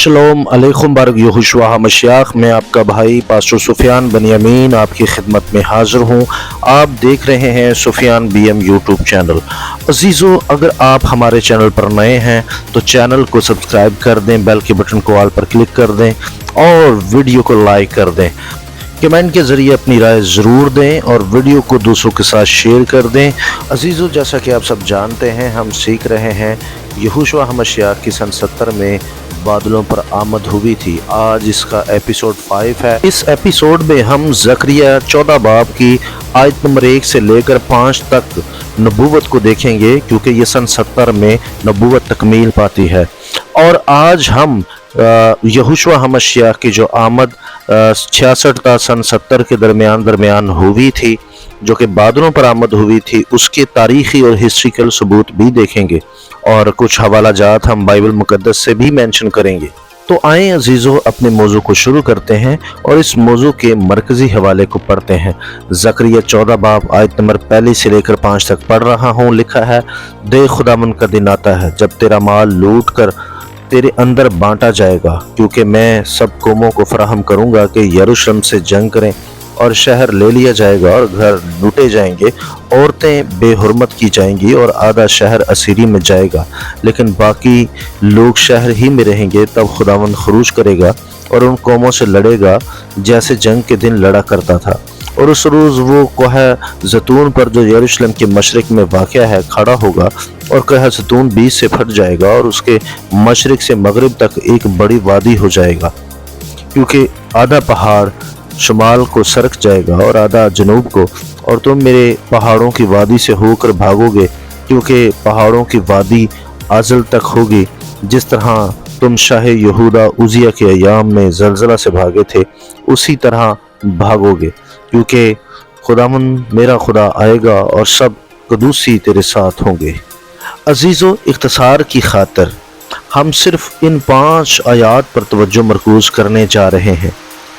शलोम अलैकुम बारक यहोशुआ मशियाख। मैं आपका भाई पास्टर सुफियान बनियामीन आपकी खिदमत में हाज़िर हूँ। आप देख रहे हैं सुफियान BM यूट्यूब चैनल। अजीज़ों, अगर आप हमारे चैनल पर नए हैं तो चैनल को सब्सक्राइब कर दें, बेल के बटन को ऑल पर क्लिक कर दें और वीडियो को लाइक कर दें। कमेंट के ज़रिए अपनी राय ज़रूर दें और वीडियो को दूसरों के साथ शेयर कर दें। अजीज़ों, जैसा कि आप सब जानते हैं, हम सीख रहे हैं यहोशुआ मशियाख की सन 70 में बादलों पर आमद हुई थी। आज इसका एपिसोड 5 है। इस एपिसोड में हम ज़करिया 14 बाब की आयत नंबर 1 से लेकर 5 तक नबूवत को देखेंगे, क्योंकि ये सन 70 में नबूवत तकमील पाती है। और आज हम यहोशुआ मशियाख की जो आमद 66 का सन 70 के दरमियान हुई थी, जो कि बादलों पर आमद हुई थी, उसके तारीख़ी और हिस्ट्रिकल सबूत भी देखेंगे और कुछ हवाला जात हम बाइबल मुकद्दस से भी मेंशन करेंगे। तो आए अजीज़ों, अपने मौजू को शुरू करते हैं और इस मौजू के मरकज़ी हवाले को पढ़ते हैं। ज़करिया 14 बाब आयत नंबर 1 से लेकर 5 तक पढ़ रहा हूँ। लिखा है, दे खुदावन का दिन आता है जब तेरा माल लूट कर तेरे अंदर बांटा जाएगा, क्योंकि मैं सब कौमों को फराहम करूँगा कि यरूशलेम से जंग करें और शहर ले लिया जाएगा और घर लूटे जाएंगे, औरतें बेहुरमत की जाएंगी और आधा शहर असीरी में जाएगा, लेकिन बाकी लोग शहर ही में रहेंगे। तब खुदावंद खरूज करेगा और उन कौमों से लड़ेगा जैसे जंग के दिन लड़ा करता था। और उस रोज़ वो कोह ज़ैतून पर जो यरूशलेम के मशरिक में वाक़या है खड़ा होगा, और कोह ज़ैतून बीच से फट जाएगा और उसके मशरिक से मगरिब तक एक बड़ी वादी हो जाएगा, क्योंकि आधा पहाड़ शुमाल को सरक जाएगा और आधा जनूब को। और तुम मेरे पहाड़ों की वादी से होकर भागोगे, क्योंकि पहाड़ों की वादी आजल तक होगी। जिस तरह तुम शाह यहूदा उजिया के अयाम में जलजला से भागे थे, उसी तरह भागोगे, क्योंकि खुदावंद मेरा खुदा आएगा और सब कदूसी तेरे साथ होंगे। अजीज़ों, इख्तिसार की खातिर हम सिर्फ इन 5 आयात पर तवज्जो मरकूज करने जा रहे हैं।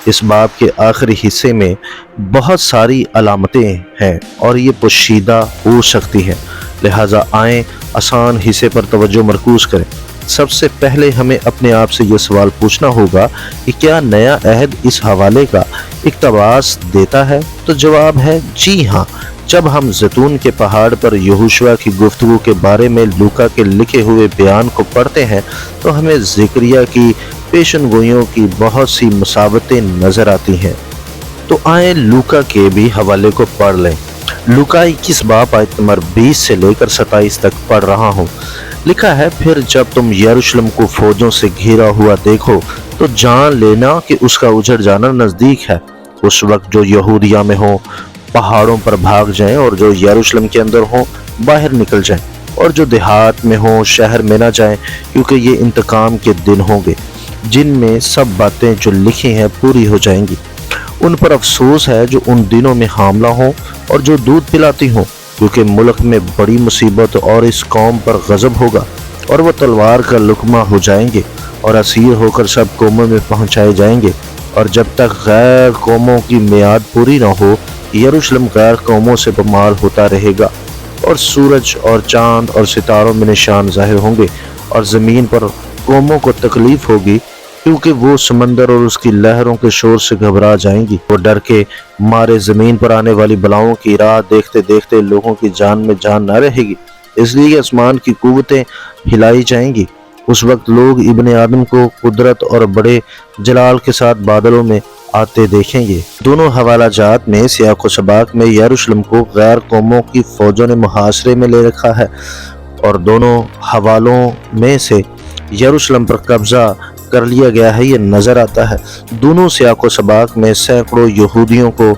इस बाब के आखिरी हिस्से में बहुत सारी अलामतें हैं और ये पोशीदा हो सकती हैं, लिहाजा आएँ आसान हिस्से पर तवज्जो मरकूज करें। सबसे पहले हमें अपने आप से ये सवाल पूछना होगा कि क्या नया अहद इस हवाले का इक़्तिबास देता है? तो जवाब है जी हाँ। जब हम ज़ैतून के पहाड़ पर यहोशुआ की गुफ्तगू के बारे में लूका के लिखे हुए बयान को पढ़ते हैं, तो हमें ज़करिया की पेशनगोइयों की बहुत सी मुसावतें नज़र आती हैं। तो आए लूका के भी हवाले को पढ़ लें। लूका 21 बाब आयत नंबर 20 से लेकर 27 तक पढ़ रहा हूँ। लिखा है, फिर जब तुम यरूशलेम को फौजों से घिरा हुआ देखो तो जान लेना कि उसका उजड़ जाना नज़दीक है। उस वक्त जो यहूदिया में हो पहाड़ों पर भाग जाएं, और जो यरूशलेम के अंदर हो बाहर निकल जाएं, और जो देहात में हो शहर में ना जाएं, क्योंकि ये इंतकाम के दिन होंगे जिनमें सब बातें जो लिखी हैं पूरी हो जाएंगी। उन पर अफसोस है जो उन दिनों में हामला हो और जो दूध पिलाती हो, क्योंकि मुल्क में बड़ी मुसीबत और इस कौम पर गज़ब होगा और वह तलवार का लुकमा हो जाएंगे और असीर होकर सब कौमों में पहुंचाए जाएंगे। और जब तक गैर कौमों की मियाद पूरी न हो, यरूशलेम गैर कौमों से बमाल होता रहेगा, और सूरज और चांद और सितारों में निशान ज़ाहिर होंगे, और ज़मीन पर कौमों को तकलीफ़ होगी, क्योंकि वो समंदर और उसकी लहरों के शोर से घबरा जाएंगी। वो डर के मारे ज़मीन पर आने वाली बलाओं की राह देखते देखते लोगों की जान में जान न रहेगी, इसलिए आसमान की कुव्वतें हिलाई जाएंगी। उस वक्त लोग इब्ने आदम को कुदरत और बड़े जलाल के साथ बादलों में आते देखेंगे। दोनों हवाला जात में सियाक़ो सबाक में यरूशलेम को गैर कौमों की फ़ौजों ने मुहासरे में ले रखा है, और दोनों हवालों में से यरूशलेम पर कब्ज़ा कर लिया गया है, ये नज़र आता है। दोनों सियाक़ो सबाक में सैकड़ों यहूदियों को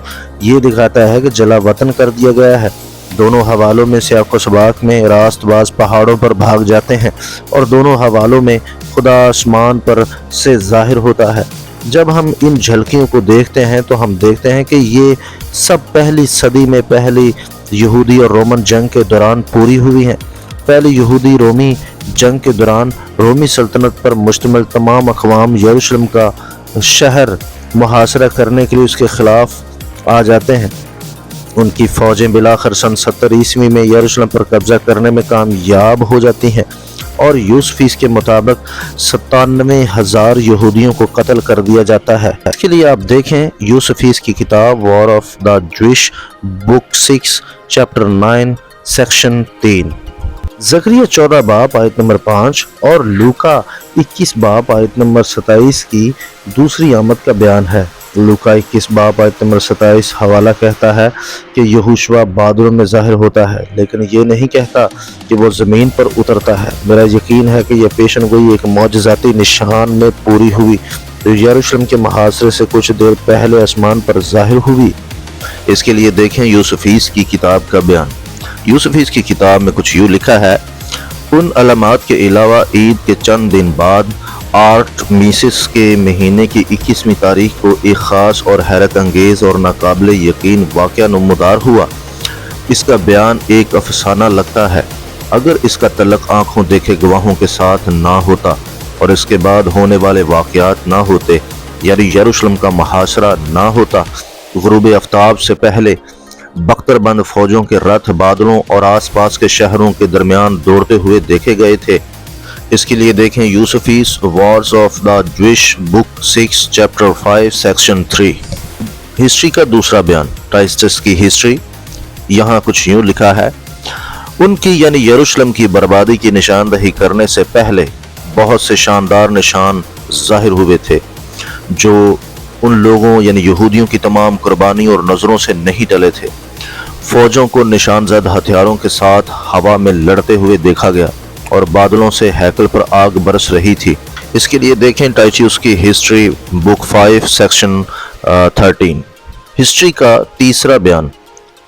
ये दिखाता है कि जला वतन कर दिया गया है। दोनों हवालों में सियाक़ो सबाक में रास्तबाज पहाड़ों पर भाग जाते हैं, और दोनों हवालों में खुदा आसमान पर से ज़ाहिर होता है। जब हम इन झलकियों को देखते हैं तो हम देखते हैं कि ये सब पहली सदी में पहली यहूदी और रोमन जंग के दौरान पूरी हुई हैं। पहली यहूदी रोमी जंग के दौरान रोमी सल्तनत पर मुश्तमिल तमाम अक़वाम यरूशलेम का शहर मुहासरा करने के लिए उसके ख़िलाफ़ आ जाते हैं। उनकी फ़ौजें बिलाखिर सन 70 ईस्वी में यरूशलेम पर कब्ज़ा करने में कामयाब हो जाती हैं। اور یوسفیس کے مطابق 97,000 یہودیوں کو قتل کر دیا جاتا ہے۔ اس کے لیے آپ دیکھیں یوسفیس کی کتاب وار آف دا جوش بک 6 چیپٹر 9 سیکشن 3، زکریا 14 باب آیت نمبر 5 اور لوکا 21 باب آیت نمبر 27 کی دوسری آمد کا بیان ہے۔ لوکا 21 باب آیت نمبر 27 حوالہ کہتا ہے کہ یہوشوا بادلوں میں ظاہر ہوتا ہے، لیکن یہ نہیں کہتا کہ وہ زمین پر اترتا ہے۔ میرا یقین ہے کہ یہ پیشن گوئی ایک معجزاتی نشان میں پوری ہوئی جو یروشلم کے محاصرے سے کچھ دیر پہلے آسمان پر ظاہر ہوئی۔ اس کے لیے دیکھیں یوسفیس کی کتاب کا بیان۔ یوسفیس کی کتاب میں کچھ یوں لکھا ہے، ان علامات کے علاوہ عید کے چند دن بعد آرٹمیسس کے مہینے کی 21ویں تاریخ کو ایک خاص اور حیرت انگیز اور ناقابل یقین واقعہ نمودار ہوا۔ اس کا بیان ایک افسانہ لگتا ہے اگر اس کا تعلق آنکھوں دیکھے گواہوں کے ساتھ نہ ہوتا اور اس کے بعد ہونے والے واقعات نہ ہوتے، یعنی یروشلم کا محاصرہ نہ ہوتا۔ غروب آفتاب سے پہلے بختر بند فوجوں کے رتھ بادلوں اور آس پاس کے شہروں کے درمیان دوڑتے ہوئے دیکھے گئے تھے۔ اس کے لیے دیکھیں یوسفیس وارز آف دا جوش بک 6 چیپٹر 5 سیکشن 3۔ ہسٹری کا دوسرا بیان، ٹائسٹس کی ہسٹری، یہاں کچھ یوں لکھا ہے، ان کی یعنی یروشلم کی بربادی کی نشاندہی کرنے سے پہلے بہت سے شاندار نشان ظاہر ہوئے تھے جو ان لوگوں یعنی یہودیوں کی تمام قربانی اور نظروں سے نہیں ٹلے تھے۔ فوجوں کو نشان زد ہتھیاروں کے ساتھ ہوا میں لڑتے ہوئے دیکھا گیا اور بادلوں سے ہیکل پر آگ برس رہی تھی۔ اس کے لیے دیکھیں ٹائچیوس کی ہسٹری بک 5 سیکشن 13۔ ہسٹری کا تیسرا بیان،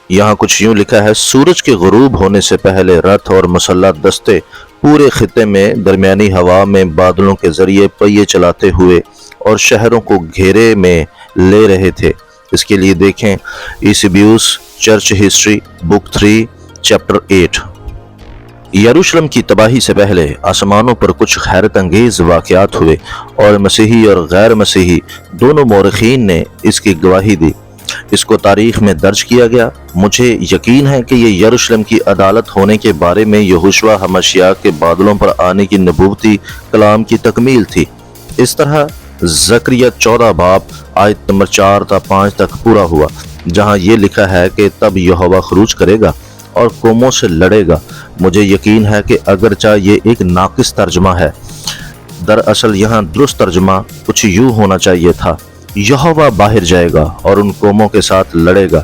یہاں کچھ یوں لکھا ہے، سورج کے غروب ہونے سے پہلے رتھ اور مسلح دستے پورے خطے میں درمیانی ہوا میں بادلوں کے ذریعے پہیے چلاتے ہوئے اور شہروں کو گھیرے میں لے رہے تھے۔ اس کے لیے دیکھیں ایسیبیوس چرچ ہسٹری بک 3 چیپٹر 8۔ یروشلم کی تباہی سے پہلے آسمانوں پر کچھ حیرت انگیز واقعات ہوئے اور مسیحی اور غیر مسیحی دونوں مورخین نے اس کی گواہی دی۔ اس کو تاریخ میں درج کیا گیا۔ مجھے یقین ہے کہ یہ یروشلم کی عدالت ہونے کے بارے میں یہوشوا ہمشیاہ کے بادلوں پر آنے کی نبوتی کلام کی تکمیل تھی۔ اس طرح زکریا 14 باب آیت نمبر 4 تا 5 تک پورا ہوا، جہاں یہ لکھا ہے کہ تب یہوہ خروج کرے گا اور قوموں سے لڑے گا۔ مجھے یقین ہے کہ اگرچہ یہ ایک ناقص ترجمہ ہے، دراصل یہاں درست ترجمہ کچھ یوں ہونا چاہیے تھا، یہوہ باہر جائے گا اور ان قوموں کے ساتھ لڑے گا،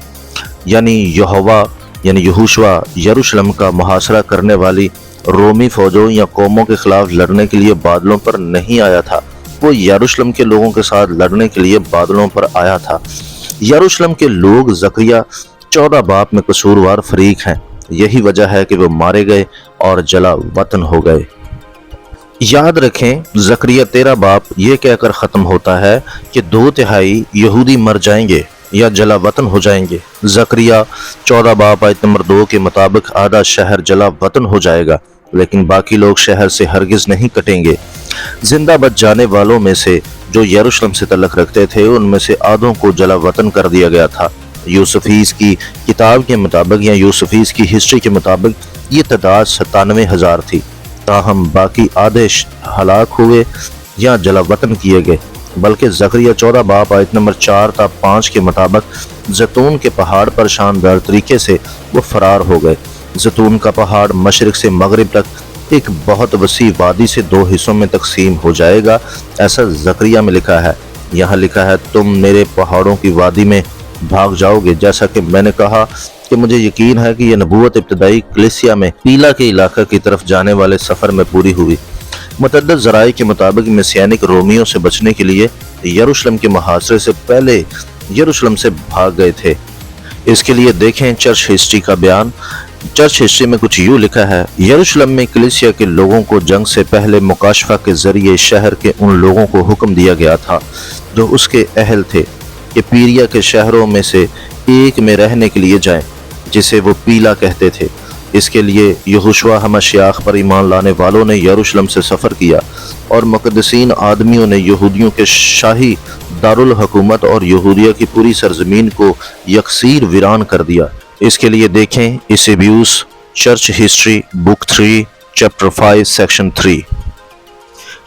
یعنی یہوہ یعنی یہوشوا یروشلم کا محاصرہ کرنے والی رومی فوجوں یا قوموں کے خلاف لڑنے کے لیے بادلوں پر نہیں آیا تھا، وہ یروشلم کے لوگوں کے ساتھ لڑنے کے لیے بادلوں پر آیا تھا۔ یروشلم کے لوگ زکریا 14 باب میں قصوروار فریق ہیں، یہی وجہ ہے کہ وہ مارے گئے اور جلا وطن ہو گئے۔ یاد رکھیں زکریا 13 باب یہ کہہ کر ختم ہوتا ہے کہ 2/3 یہودی مر جائیں گے یا جلا وطن ہو جائیں گے۔ زکریا 14 باب آیت نمبر 2 کے مطابق آدھا شہر جلا وطن ہو جائے گا، لیکن باقی لوگ شہر سے ہرگز نہیں کٹیں گے۔ زندہ بچ جانے والوں میں سے جو یروشلم سے تعلق رکھتے تھے ان میں سے آدھوں کو جلا وطن کر دیا گیا تھا۔ یوسفیس کی کتاب کے مطابق یا یوسفیس کی ہسٹری کے مطابق یہ تعداد 97,000 تھی، تاہم باقی آدھے ہلاک ہوئے یا جلا وطن کیے گئے، بلکہ زکریا 14 باب آیت نمبر 4 تا 5 کے مطابق زیتون کے پہاڑ پر شاندار طریقے سے وہ فرار ہو گئے۔ زیتون کا پہاڑ مشرق سے مغرب تک ایک بہت وسیع وادی سے 2 حصوں میں تقسیم ہو جائے گا، ایسا زکریا میں لکھا ہے۔ یہاں لکھا ہے تم میرے پہاڑوں کی وادی میں بھاگ جاؤ گے، جیسا کہ میں نے کہا کہ مجھے یقین ہے کہ یہ نبوت ابتدائی کلیسیا میں پیلا کے علاقہ کی طرف جانے والے سفر میں پوری ہوئی۔ متعدد ذرائع کے مطابق مسیحنک رومیوں سے بچنے کے لیے یروشلم کے محاصرے سے پہلے یروشلم سے بھاگ گئے تھے۔ اس کے لیے دیکھیں چرچ ہسٹری کا بیان۔ چرچ ہسٹری میں کچھ یوں لکھا ہے، یروشلم میں کلیسیا کے لوگوں کو جنگ سے پہلے مکاشفہ کے ذریعے شہر کے ان لوگوں کو حکم دیا گیا تھا جو اس کے اہل تھے کہ پیریا کے شہروں میں سے ایک میں رہنے کے لیے جائیں، جسے وہ پیلا کہتے تھے۔ اس کے لیے یہوشوا ہمشیاہ پر ایمان لانے والوں نے یروشلم سے سفر کیا اور مقدسین آدمیوں نے یہودیوں کے شاہی دارالحکومت اور یہودیہ کی پوری سرزمین کو یکسیر ویران کر دیا۔ اس کے لیے دیکھیں ایسیبیوس church history book 3 chapter 5 section 3।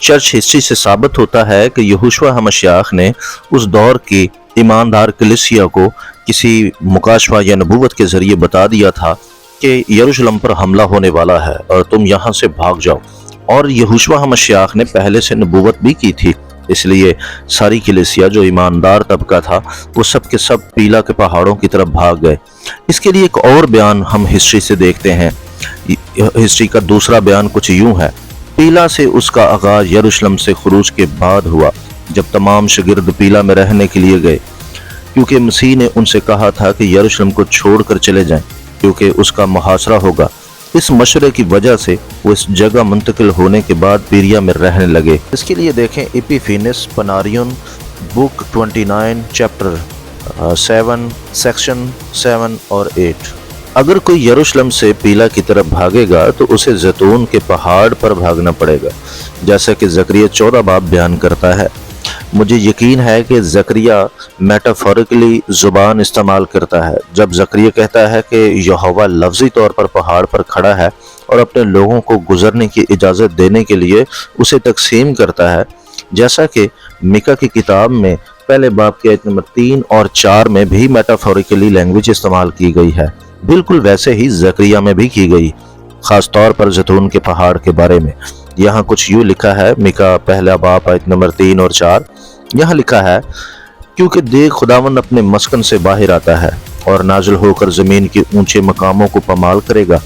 Church history से साबित होता है कि यहोशुआ हमश्याख ने उस दौर की ईमानदार कलीसिया को किसी मुकाशवा या नबूवत के जरिए बता दिया था कि यरूशलेम पर हमला होने वाला है और तुम यहाँ से भाग जाओ। और यहोशुआ हमश्याख ने पहले से नबूवत भी की थी, इसलिए सारी कलीसिया जो ईमानदार तबका था वो सब के सब पीला के पहाड़ों की तरफ भाग गए। इसके लिए एक और बयान हम हिस्ट्री से देखते हैं। हिस्ट्री का दूसरा बयान कुछ यूं है। पीला से उसका आगाज यरूशलेम से खुरूज के बाद हुआ, जब तमाम शागिर्द पीला में रहने के लिए गए, क्योंकि मसीह ने उनसे कहा था कि यरूशलेम को छोड़कर चले जाएं, क्योंकि उसका मुहासरा होगा। इस मशवरे की वजह से वो इस जगह मुंतकिल होने के बाद पीरिया में रहने लगे। इसके लिए देखें इपिफेनिस पनारियन बुक 29 चैप्टर 7 सेक्शन 7 और 8। अगर कोई यरूशलेम से पीला की तरफ भागेगा तो उसे जैतून के पहाड़ पर भागना पड़ेगा, जैसा कि ज़करिया 14 बाब बयान करता है। मुझे यकीन है कि ज़करिया मेटाफोरिकली ज़ुबान इस्तेमाल करता है जब ज़करिया कहता है कि यहोवा लफ्ज़ी तौर पर पहाड़ पर खड़ा है और अपने लोगों को गुजरने की इजाज़त देने के लिए उसे तकसीम करता है, जैसा कि मिका की किताब में पहले बाब के आयत नंबर 3 और 4 में भी मेटाफोरिकली लैंग्वेज इस्तेमाल की गई है। बिल्कुल वैसे ही ज़करिया में भी की गई, ख़ास तौर पर जैतून के पहाड़ के बारे में। यहाँ कुछ यूँ लिखा है, मिका पहला बाब आयत नंबर 3 और 4। यहाँ लिखा है, क्योंकि देख खुदावंद अपने मस्कन से बाहर आता है और नाज़िल होकर ज़मीन के ऊंचे मकामों को पमाल करेगा,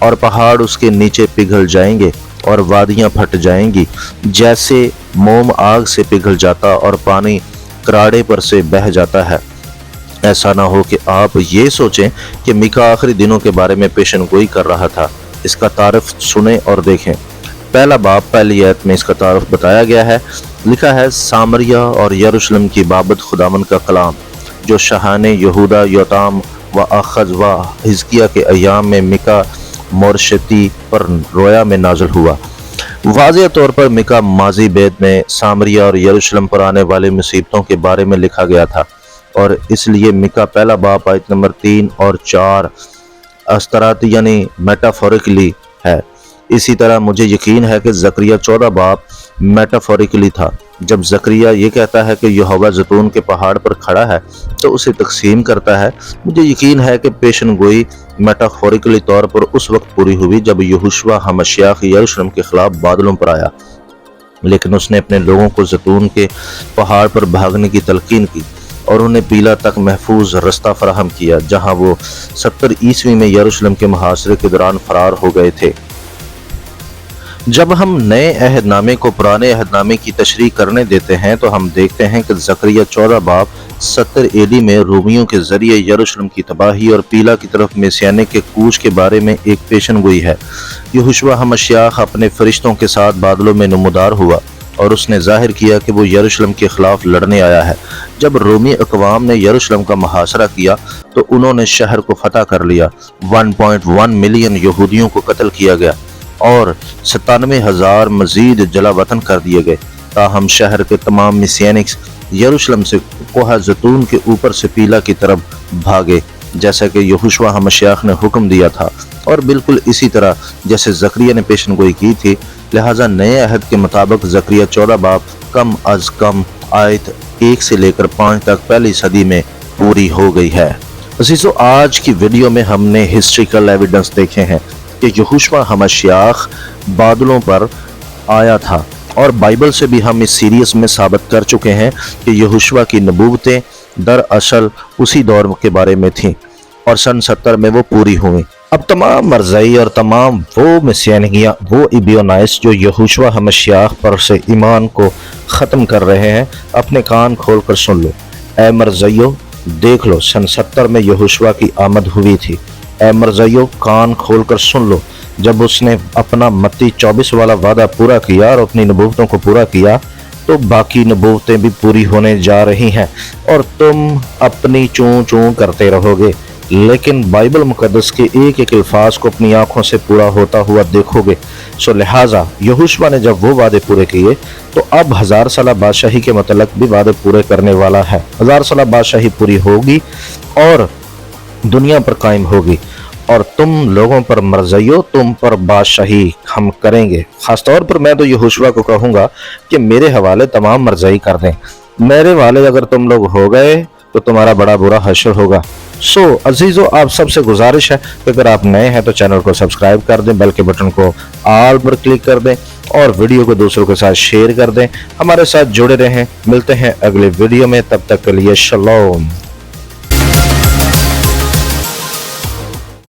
और पहाड़ उसके नीचे पिघल जाएंगे और वादियाँ फट जाएंगी, जैसे मोम आग से पिघल जाता और पानी कराड़े पर से बह जाता है। ऐसा ना हो कि आप ये सोचें कि मिका आखिरी दिनों के बारे में पेशनगोई कर रहा था। इसका तारफ सुने और देखें। पहला बाब पहली आयत में इसका तारफ बताया गया है। लिखा है, सामरिया और यरूशलेम की बाबत खुदावन का कलाम जो शहाने यहूदा योताम व अखज व हिजकिया के अयाम में मिका मोरशती पर रोया में नाज़िल हुआ। वाज़ेह तौर पर मिका माजी बेद में सामरिया और यरूशलेम पर आने वाली मुसीबतों के बारे में लिखा गया था, और इसलिए मिका पहला बाब आयत नंबर 3 और 4 अस्तरात यानी मेटाफोरिकली है। इसी तरह मुझे यकीन है कि ज़करिया 14 बाब मेटाफोरिकली था। जब ज़करिया ये कहता है कि यहोवा जैतून के पहाड़ पर खड़ा है तो उसे तकसीम करता है। मुझे यकीन है कि पेशनगोई मेटाफोरिकली तौर पर उस वक्त पूरी हुई जब यहोशुआ हमश्याख यरूशलेम के खिलाफ बादलों पर आया, लेकिन उसने अपने लोगों को जैतून के पहाड़ पर भागने की तलकीन की और उन्हें पीला तक महफूज रास्ता फराहम किया, जहां वो 70 ईस्वी में यरूशलेम के मुहासरे के दौरान फरार हो गए थे। जब हम नए अहदनामे को पुराने अहदनामे की तशरीह करने देते हैं तो हम देखते हैं कि ज़करिया 14 बाब 70 AD में रोमियों के जरिए यरूशलेम की तबाही और पीला की तरफ मेसियाने के कूच के बारे में एक पेशनगोई है। यहोशुआ हमश्याख अपने फरिश्तों के साथ बादलों में नमूदार हुआ और उसने जाहिर किया कि वो यरूशलेम के खिलाफ लड़ने आया है। जब रोमी अकवाम ने यरूशलेम का मुहासरा किया तो उन्होंने शहर को फतह कर लिया। 1.1 मिलियन यहूदियों को कत्ल किया गया और 97,000 मजीद जला वतन कर दिए गए। ताहम शहर के तमाम मिसियनिक्स यरूशलेम से कोहा जैतून के ऊपर से पीला की तरफ भागे, जैसा कि यहोशुआ हमश्याख ने हुक्म दिया था, और बिल्कुल इसी तरह जैसे ज़करिया ने पेशनगोई की थी। लिहाजा नए अहद के मुताबिक ज़करिया 14 बाब कम अज कम आयत 1 से लेकर 5 तक पहली सदी में पूरी हो गई है। अज़ीज़ों, आज की वीडियो में हमने हिस्ट्रिकल एविडेंस देखे हैं कि यहोशुआ हमश्याख बादलों पर आया था, और बाइबल से भी हम इस सीरीज़ में साबित कर चुके हैं कि यहोशुआ की नबूवतें दरअसल उसी दौर के बारे में थीं और सन 70 में वो पूरी हुई। अब तमाम मरज़ई और तमाम वो मिसियानियाँ, वो इबियोनाइस जो यहोशुआ हमश्याख पर से ईमान को ख़त्म कर रहे हैं, अपने कान खोल कर सुन लो। ए मरज़इयो, देख लो, सन 70 में यहोशुआ की आमद हुई थी। ए मरज़इयो, कान खोल कर सुन लो। जब उसने अपना मत्ती 24 वाला वादा पूरा किया और अपनी नबूवतों को पूरा किया तो बाकी नबूवतें भी पूरी होने जा रही हैं और तुम अपनी चूं चूं करते रहोगे, लेकिन बाइबल मुकद्दस के एक एक अल्फाज को अपनी आंखों से पूरा होता हुआ देखोगे। सो लिहाजा यहोशुआ ने जब वो वादे पूरे किए तो अब 1000 साल बादशाही के मतलब भी वादे पूरे करने वाला है। 1000 साल बादशाही पूरी होगी और दुनिया पर कायम होगी, और तुम लोगों पर मर्ज़ियो तुम पर बादशाही हम करेंगे। ख़ास तौर पर मैं तो यहोशुआ को कहूँगा कि मेरे हवाले तमाम मर्ज़ाई कर दें। मेरे वाले अगर तुम लोग हो गए तो तुम्हारा बड़ा बुरा हश्र होगा। सो अजीज़ों, आप सबसे गुजारिश है कि अगर आप नए हैं तो चैनल को सब्सक्राइब कर दें, बेल के बटन को ऑल पर क्लिक कर दें और वीडियो को दूसरों के साथ शेयर कर दें। हमारे साथ जुड़े रहें। मिलते हैं अगले वीडियो में, तब तक के लिए शलोम।